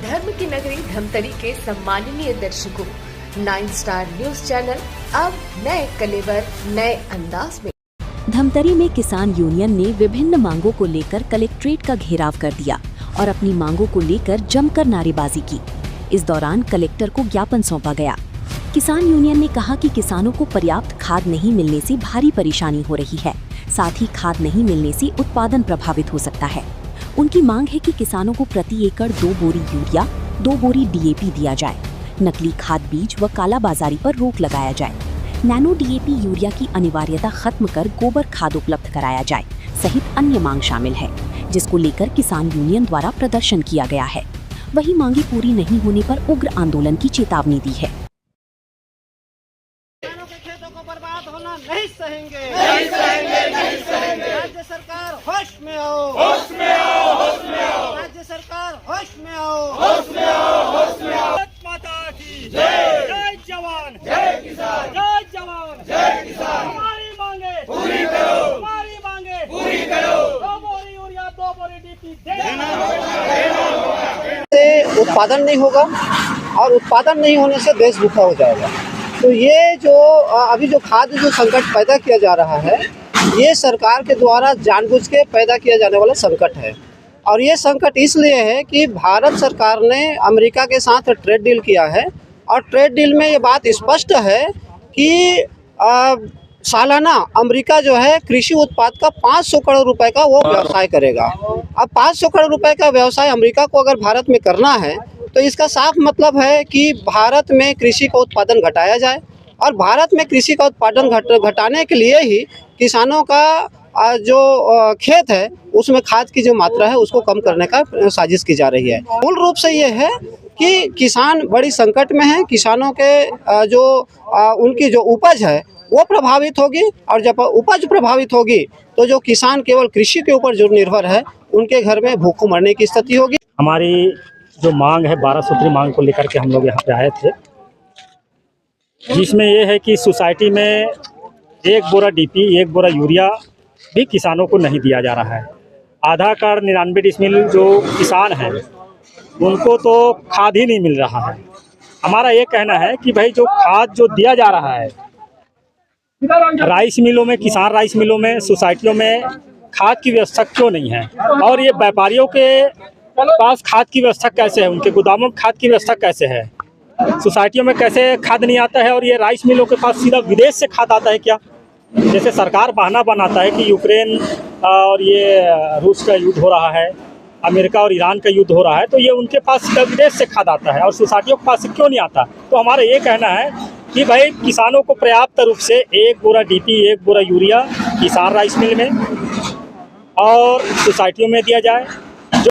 धर्म की नगरी धमतरी के सम्माननीय दर्शकों, 9 स्टार न्यूज चैनल अब नए कलेवर नए अंदाज में। धमतरी में किसान यूनियन ने विभिन्न मांगों को लेकर कलेक्ट्रेट का घेराव कर दिया और अपनी मांगों को लेकर जमकर नारेबाजी की। इस दौरान कलेक्टर को ज्ञापन सौंपा गया। किसान यूनियन ने कहा कि किसानों को पर्याप्त खाद नहीं मिलने से भारी परेशानी हो रही है, साथ ही खाद नहीं मिलने से उत्पादन प्रभावित हो सकता है। उनकी मांग है कि किसानों को प्रति एकड़ 2 बोरी यूरिया, 2 बोरी DAP दिया जाए, नकली खाद बीज व कालाबाजारी पर रोक लगाया जाए, नैनो DAP यूरिया की अनिवार्यता खत्म कर गोबर खाद उपलब्ध कराया जाए सहित अन्य मांग शामिल है, जिसको लेकर किसान यूनियन द्वारा प्रदर्शन किया गया है। वही मांगे पूरी नहीं होने पर उग्र आंदोलन की चेतावनी दी है। बर्बाद होना नहीं सहेंगे, नहीं सहेंगे, नहीं सहेंगे। राज्य सरकार होश में आओ, होश में आओ, होश में आओ। राज्य सरकार होश में आओ, होश में आओ, होश में आओ। माता की जय, जय जवान, जय किसान, जय जवान, जय किसान। हमारी मांगे पूरी करो, हमारी मांगे पूरी करो। 2 बोरी यूरिया, 2 बोरी DAP देना होगा। से उत्पादन नहीं होगा और उत्पादन नहीं होने से देश भूखा हो जाएगा। तो ये जो अभी जो खाद्य जो संकट पैदा किया जा रहा है, ये सरकार के द्वारा जानबूझ के पैदा किया जाने वाला संकट है। और ये संकट इसलिए है कि भारत सरकार ने अमेरिका के साथ ट्रेड डील किया है और ट्रेड डील में ये बात स्पष्ट है कि सालाना अमेरिका जो है कृषि उत्पाद का 500 करोड़ रुपए का वो व्यवसाय करेगा। अब 500 करोड़ रुपए का व्यवसाय अमेरिका को अगर भारत में करना है तो इसका साफ मतलब है कि भारत में कृषि का उत्पादन घटाया जाए और भारत में कृषि का उत्पादन घटाने के लिए ही किसानों का जो खेत है उसमें खाद की जो मात्रा है उसको कम करने का साजिश की जा रही है। मूल रूप से ये है कि किसान बड़ी संकट में है। किसानों के जो उनकी जो उपज है वो प्रभावित होगी और जब उपज प्रभावित होगी तो जो किसान केवल कृषि के ऊपर जो निर्भर है उनके घर में भूखों मरने की स्थिति होगी। हमारी जो मांग है 12 सूत्री मांग को लेकर के हम लोग यहाँ पे आए थे, जिसमें ये है कि सोसाइटी में 1 बोरा DAP, 1 बोरा यूरिया भी किसानों को नहीं दिया जा रहा है। आधा एकड़ 99 डिसमिल जो किसान हैं उनको तो खाद ही नहीं मिल रहा है। हमारा ये कहना है कि भाई जो खाद जो दिया जा रहा है राइस मिलों में, किसान राइस मिलों में, सोसाइटियों में खाद की व्यवस्था क्यों नहीं है और ये व्यापारियों के पास खाद की व्यवस्था कैसे है, उनके गोदामों में खाद की व्यवस्था कैसे है, सोसाइटियों में कैसे खाद नहीं आता है और ये राइस मिलों के पास सीधा विदेश से खाद आता है क्या? जैसे सरकार बहाना बनाता है कि यूक्रेन और ये रूस का युद्ध हो रहा है, अमेरिका और ईरान का युद्ध हो रहा है, तो ये उनके पास सीधा विदेश से खाद आता है और सोसाइटियों के पास से क्यों नहीं आता? तो हमारा ये कहना है कि भाई किसानों को पर्याप्त रूप से 1 बोरा DAP, 1 बोरा यूरिया किसान राइस मिल में और सोसाइटियों में दिया जाए।